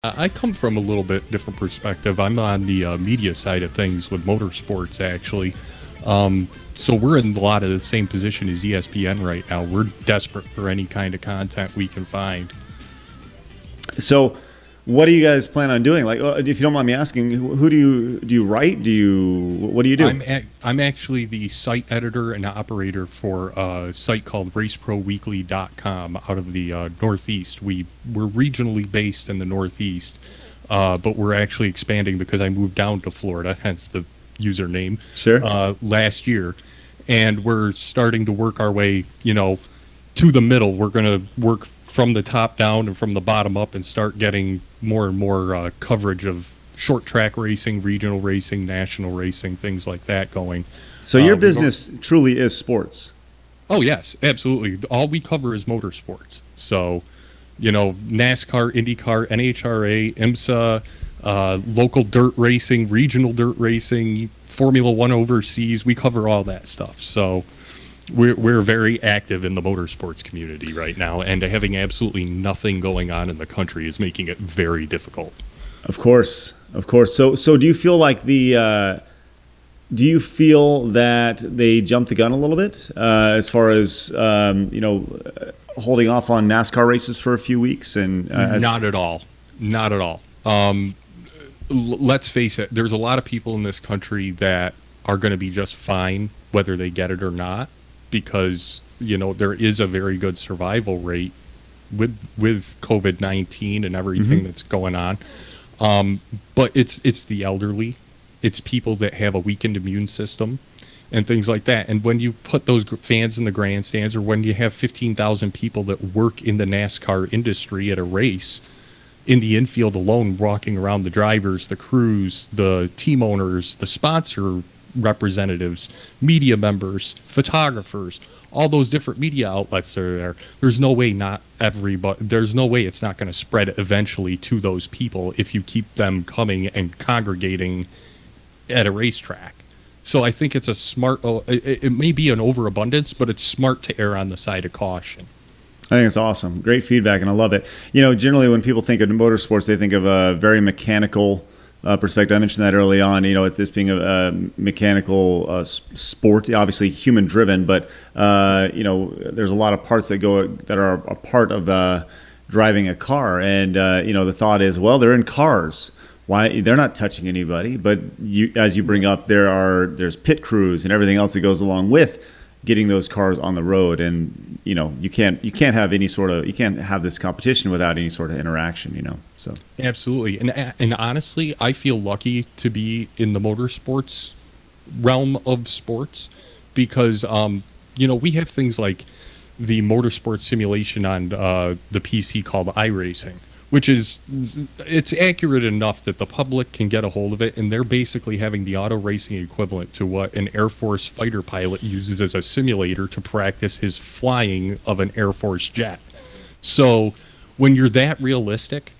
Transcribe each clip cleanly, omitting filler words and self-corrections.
I come from a little bit different perspective. I'm on the media side of things with motorsports, actually. So we're in a lot of the same position as ESPN right now. We're desperate for any kind of content we can find. So, what do you guys plan on doing? Like, if you don't mind me asking, who do you write? What do you do? I'm actually the site editor and operator for a site called RaceProWeekly.com out of the Northeast. We're regionally based in the Northeast, but we're actually expanding because I moved down to Florida, hence the username. Sure. Last year, and we're starting to work our way, to the middle. We're going to work from the top down and from the bottom up and start getting more and more coverage of short track racing, regional racing, national racing, things like that going. So your business truly is sports. Oh, yes, absolutely. All we cover is motorsports. So, NASCAR, IndyCar, NHRA, IMSA, local dirt racing, regional dirt racing, Formula One overseas. We cover all that stuff. So we're very active in the motorsports community right now, and having absolutely nothing going on in the country is making it very difficult. Of course. So do you feel like do you feel that they jumped the gun a little bit as far as holding off on NASCAR races for a few weeks? And not at all. Let's face it. There's a lot of people in this country that are going to be just fine whether they get it or not, because there is a very good survival rate with COVID-19 and everything that's going on. But it's the elderly, it's people that have a weakened immune system and things like that. And when you put those fans in the grandstands, or when you have 15,000 people that work in the NASCAR industry at a race, in the infield alone, walking around, the drivers, the crews, the team owners, the sponsor representatives, media members, photographers, all those different media outlets that are there. There's no way it's not going to spread eventually to those people if you keep them coming and congregating at a racetrack. So I think it's a smart, it may be an overabundance, but it's smart to err on the side of caution. I think it's awesome. Great feedback, and I love it. Generally when people think of motorsports, they think of a very mechanical perspective. I mentioned that early on, this being a mechanical sport, obviously human driven, but there's a lot of parts that are a part of driving a car. And the thought is, well, they're in cars. Why? They're not touching anybody. But as you bring up, there's pit crews and everything else that goes along with getting those cars on the road. And you can't have you can't have this competition without any sort of interaction. So absolutely. And honestly, I feel lucky to be in the motorsports realm of sports, because we have things like the motorsports simulation on the PC called iRacing, which it's accurate enough that the public can get a hold of it, and they're basically having the auto racing equivalent to what an Air Force fighter pilot uses as a simulator to practice his flying of an Air Force jet. So when you're that realistic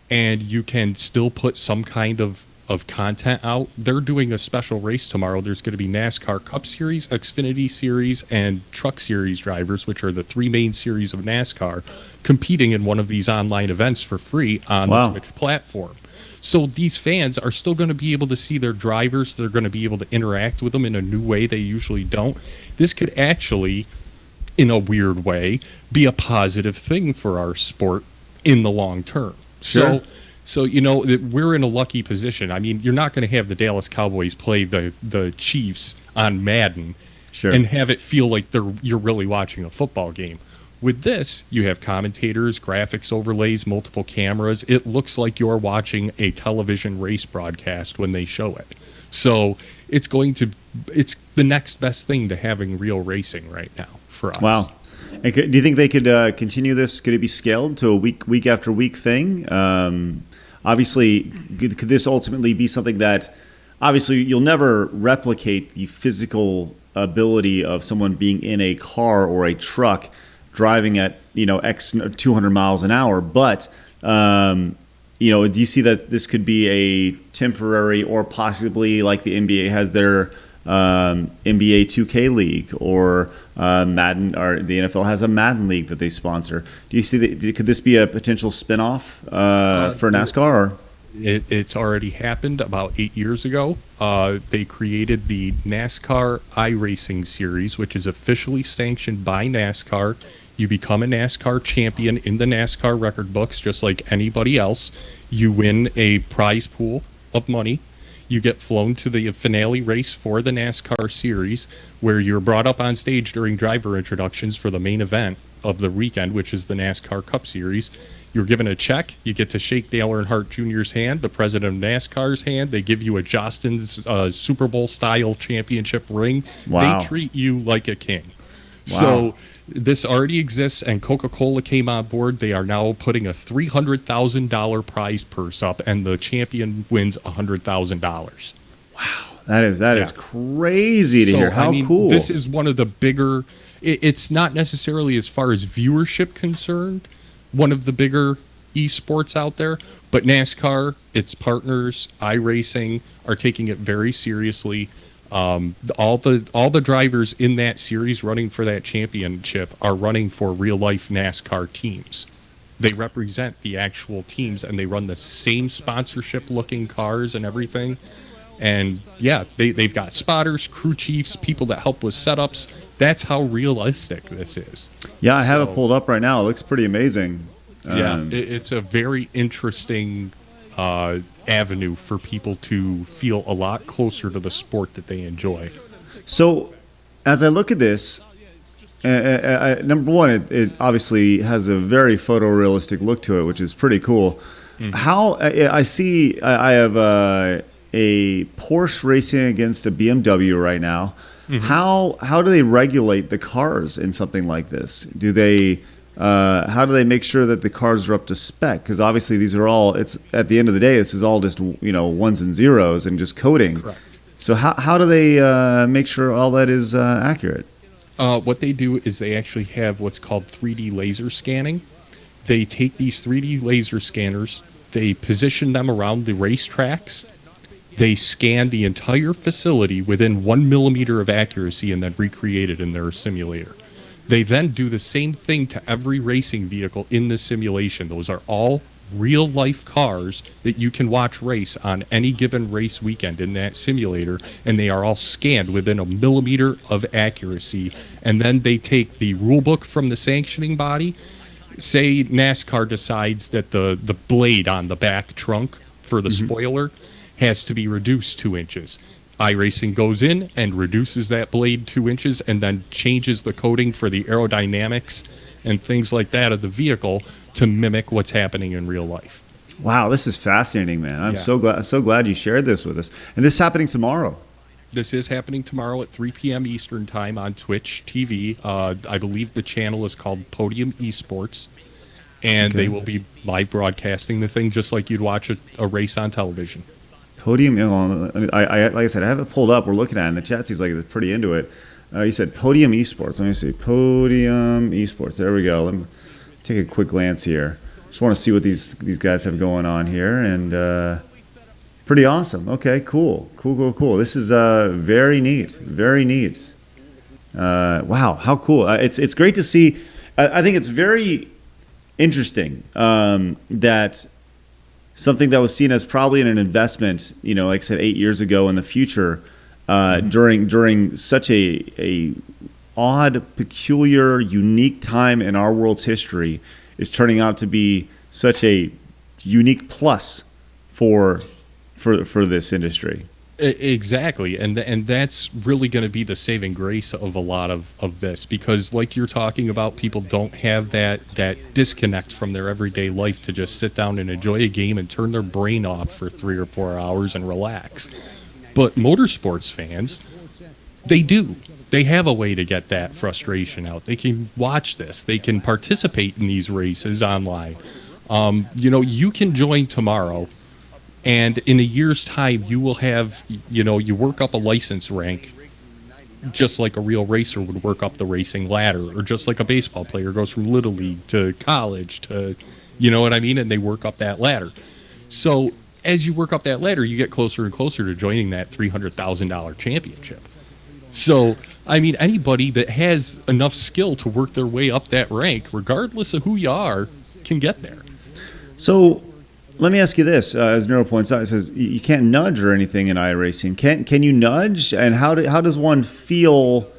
and you can still put some kind of content out, they're doing a special race tomorrow. There's going to be NASCAR Cup Series, Xfinity Series, and Truck Series drivers, which are the three main series of NASCAR, competing in one of these online events for free on the Twitch platform. So these fans are still going to be able to see their drivers. They're going to be able to interact with them in a new way they usually don't. This could actually, in a weird way, be a positive thing for our sport in the long term. Sure. So we're in a lucky position. I mean, you're not going to have the Dallas Cowboys play the Chiefs on Madden and have it feel like you're really watching a football game. With this, you have commentators, graphics overlays, multiple cameras. It looks like you're watching a television race broadcast when they show it. So it's the next best thing to having real racing right now for us. Wow. And do you think they could continue this? Could it be scaled to a week after week thing? Obviously, could this ultimately be something that, obviously, you'll never replicate the physical ability of someone being in a car or a truck driving at X 200 miles an hour, but do you see that this could be a temporary, or possibly like the NBA has their NBA 2K League, or Madden, or the NFL has a Madden League that they sponsor. Do you see that? Could this be a potential spinoff for NASCAR? Or? It's already happened about 8 years ago. They created the NASCAR iRacing Series, which is officially sanctioned by NASCAR. You become a NASCAR champion in the NASCAR record books, just like anybody else. You win a prize pool of money. You get flown to the finale race for the NASCAR Series, where you're brought up on stage during driver introductions for the main event of the weekend, which is the NASCAR Cup Series. You're given a check. You get to shake Dale Earnhardt Jr.'s hand, the president of NASCAR's hand. They give you a Jostens Super Bowl-style championship ring. Wow. They treat you like a king. Wow. So this already exists, and Coca-Cola came on board. They are now putting a $300,000 prize purse up, and the champion wins $100,000. Wow, that is crazy to hear. How cool! This is one of the bigger. It's not necessarily, as far as viewership concerned, one of the bigger esports out there, but NASCAR, its partners, iRacing, are taking it very seriously. All the drivers in that series running for that championship are running for real life NASCAR teams. They represent the actual teams, and they run the same sponsorship looking cars and everything. And yeah, they've got spotters, crew chiefs, people that help with setups. That's how realistic this is. Yeah, I have it pulled up right now. It looks pretty amazing. Yeah, it's a very interesting avenue for people to feel a lot closer to the sport that they enjoy. So, as I look at this, number one, it obviously has a very photorealistic look to it, which is pretty cool. Mm-hmm. How I see, I have a Porsche racing against a BMW right now. Mm-hmm. How do they regulate the cars in something like this? Do they how do they make sure that the cars are up to spec? Because obviously these are all, it's at the end of the day, this is all just ones and zeros and just coding. Correct. So how do they make sure all that is accurate? What they do is they actually have what's called 3D laser scanning. They take these 3D laser scanners, they position them around the racetracks, they scan the entire facility within 1 millimeter of accuracy, and then recreate it in their simulator. They then do the same thing to every racing vehicle in the simulation. Those are all real-life cars that you can watch race on any given race weekend in that simulator, and they are all scanned within 1 millimeter of accuracy. And then they take the rule book from the sanctioning body. Say NASCAR decides that the blade on the back trunk for the spoiler has to be reduced 2 inches. iRacing goes in and reduces that blade 2 inches, and then changes the coding for the aerodynamics and things like that of the vehicle to mimic what's happening in real life. Wow, this is fascinating, man. I'm so glad you shared this with us. And this is happening tomorrow. This is happening tomorrow at 3 p.m. Eastern Time on Twitch TV. I believe the channel is called Podium eSports, and they will be live broadcasting the thing just like you'd watch a race on television. Podium, like I said, I have it pulled up. We're looking at it, and the chat seems like it's pretty into it. You said Podium eSports. Let me see. Podium eSports. There we go. Let me take a quick glance here. Just want to see what these guys have going on here, and pretty awesome. Okay, cool. This is very neat. Very neat. Wow, how cool. It's great to see. I think it's very interesting that something that was seen as probably an investment, like I said, 8 years ago in the future, during such a odd, peculiar, unique time in our world's history, is turning out to be such a unique plus for this industry. Exactly, and that's really going to be the saving grace of a lot of this, because like you're talking about, people don't have that disconnect from their everyday life to just sit down and enjoy a game and turn their brain off for 3 or 4 hours and relax. But motorsports fans, they do. They have a way to get that frustration out. They can watch this. They can participate in these races online. You can join tomorrow, and in a year's time, you will have, you work up a license rank just like a real racer would work up the racing ladder, or just like a baseball player goes from Little League to college to, and they work up that ladder. So as you work up that ladder, you get closer and closer to joining that $300,000 championship. So, I mean, anybody that has enough skill to work their way up that rank, regardless of who you are, can get there. So let me ask you this: as Neuro points out, it says you can't nudge or anything in iRacing. Can you nudge? And how does one feel?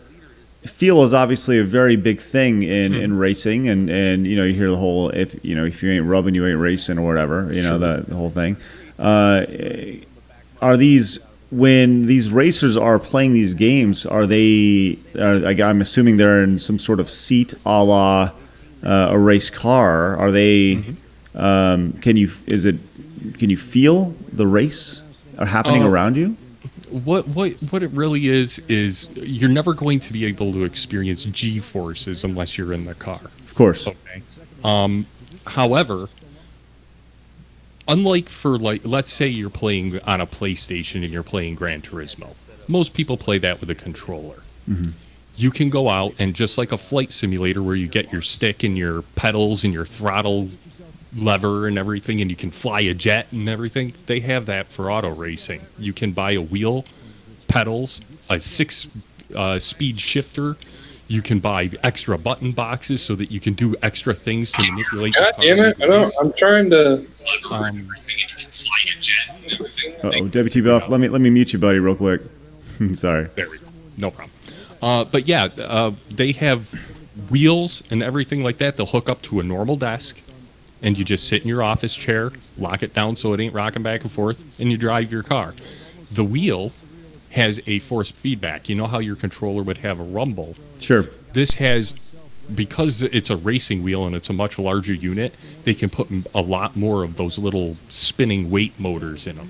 Feel is obviously a very big thing in racing, and you hear the whole if you ain't rubbing, you ain't racing or whatever. Sure. The whole thing. Are these when these racers are playing these games? Are they? I'm assuming they're in some sort of seat, a la a race car. Are they? Can you feel the race happening around you? What it really is you're never going to be able to experience G forces unless you're in the car. Of course. Okay. However, unlike for like let's say you're playing on a PlayStation and you're playing Gran Turismo. Most people play that with a controller. You can go out and just like a flight simulator where you get your stick and your pedals and your throttle lever and everything, and you can fly a jet and everything. They have that for auto racing. You can buy a wheel, pedals, a 6 speed shifter. You can buy extra button boxes so that you can do extra things to manipulate. God damn it! I'm trying to. WT Buff, let me mute you, buddy, real quick. Sorry. There we go. No problem. But yeah, they have wheels and everything like that. They'll hook up to a normal desk, and you just sit in your office chair, lock it down so it ain't rocking back and forth, and you drive your car. The wheel has a force feedback. You know how your controller would have a rumble? Sure. This has, because it's a racing wheel and it's a much larger unit, they can put a lot more of those little spinning weight motors in them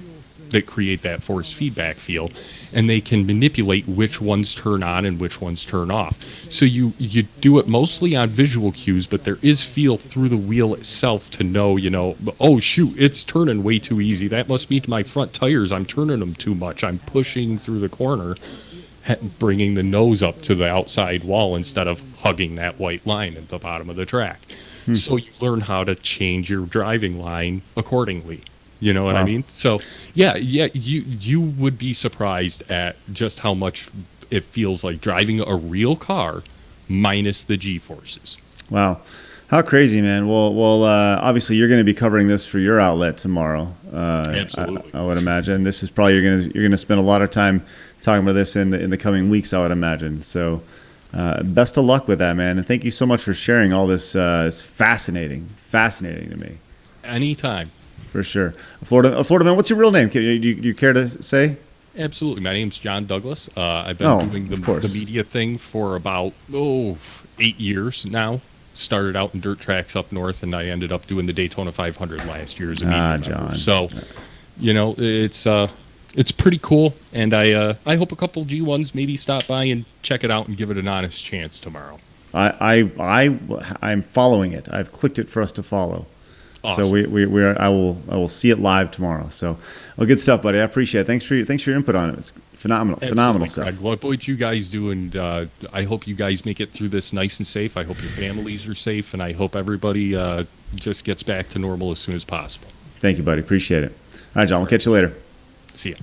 that create that force feedback feel, and they can manipulate which ones turn on and which ones turn off. So you do it mostly on visual cues, but there is feel through the wheel itself to know, oh shoot, it's turning way too easy. That must be my front tires. I'm turning them too much. I'm pushing through the corner, bringing the nose up to the outside wall instead of hugging that white line at the bottom of the track. So you learn how to change your driving line accordingly. You know what I mean? So, yeah, you would be surprised at just how much it feels like driving a real car minus the G-forces. Wow. How crazy, man. Well, obviously you're going to be covering this for your outlet tomorrow. Absolutely. I would imagine. This is probably you're going to spend a lot of time talking about this in the coming weeks, I would imagine. So, best of luck with that, man. And thank you so much for sharing all this. It's fascinating to me. Anytime. For sure. Florida man, what's your real name? You care to say? Absolutely. My name's John Douglas. I've been doing the media thing for about 8 years now. Started out in dirt tracks up north, and I ended up doing the Daytona 500 last year as a media member. John. So, it's pretty cool, and I hope a couple G1s maybe stop by and check it out and give it an honest chance tomorrow. I'm following it. I've clicked it for us to follow. Awesome. So I will see it live tomorrow. So, well, good stuff, buddy. I appreciate it. Thanks for your input on it. It's phenomenal stuff. Greg, love what you guys do, and I hope you guys make it through this nice and safe. I hope your families are safe, and I hope everybody just gets back to normal as soon as possible. Thank you, buddy. Appreciate it. All right, John. We'll catch you later. See ya.